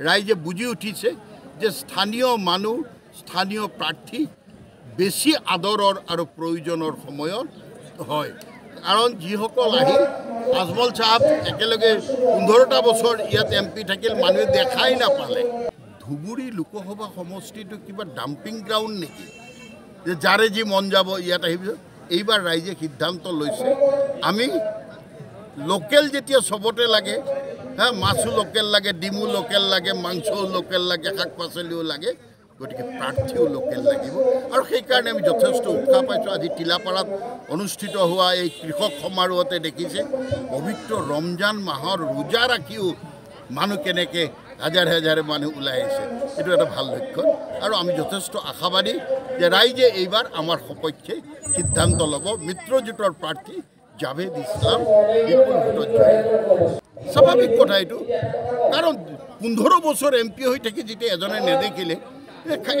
ৰাইজে বুজি উঠিছে যে স্থানীয় মানুহ স্থানীয় প্ৰাৰ্থী বেছি আদৰৰ আৰু প্ৰয়োজনৰ সময়ত হয় কাৰণ যিসকল আহিল আজমল চাহাব একেলগে 15টা বছৰ ইয়াত MP থাকিল মানুহে দেখাই নাপালে ধুবুৰী লোকসভা সমষ্টিটো কিবা ডাম্পিং গ্ৰাউণ্ড নেকি যে যাৰে যি মন যাব ইয়াত আহিব এইবাৰ ৰাইজে সিদ্ধান্ত লৈছে আমি লোকেল যেতিয়া সবতে লাগে হ্যাঁ মাছও লোকেল লাগে ডিমো লোকেল লাগে মাংসও লোকেল লাগে শাক পাচলিও লাগে গতিকে প্ৰাৰ্থীও লোকেল লাগিব আৰু সেইকাৰণে আমি যথেষ্ট উৎসাহ পাইছোঁ আজি টিলাপাৰাত অনুষ্ঠিত হোৱা এই কৃষক সমাৰোহতে দেখিছে পবিত্ৰ ৰমজান মাহৰ ৰোজা ৰাখিও মানুহ কেনেকৈ হাজাৰ হাজাৰ মানুহ ওলাই আহিছে এইটো এটা ভাল লক্ষণ আৰু আমি যথেষ্ট আশাবাদী যে ৰাইজে এইবাৰ আমাৰ সপক্ষে সিদ্ধান্ত ল'ব মিত্ৰজোঁটৰ প্ৰাৰ্থী জাভেদ ইছলাম বিপুল ভোটত জয়ী স্বাভাৱিক কথা এইটো কাৰণ 15 বছৰ MP হৈ থাকি যেতিয়া এজনে নেদেখিলে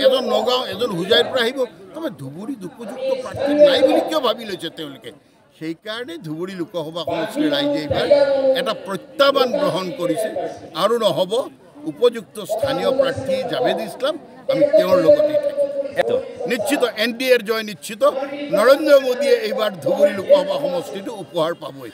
এজন নগাঁও এজন হুজাইৰ পৰা আহিব তবে ধুবুৰীত উপযুক্ত প্ৰাৰ্থী নাই বুলি কিয় ভাবি লৈছে তেওঁলোকে সেইকাৰণে ধুবুৰী লোকসভা সমষ্টিৰ ৰাইজে এইবাৰ এটা প্ৰত্যাহ্বান গ্ৰহণ কৰিছে আৰু নহ'ব উপযুক্ত স্থানীয় প্ৰাৰ্থী জাভেদ ইছলাম আমি তেওঁৰ লগতে থাকিম নিশ্চিত NDAৰ জয় নিশ্চিত নৰেন্দ্ৰ মোদীয়ে এইবাৰ ধুবুৰী লোকসভা সমষ্টিটো উপহাৰ পাবই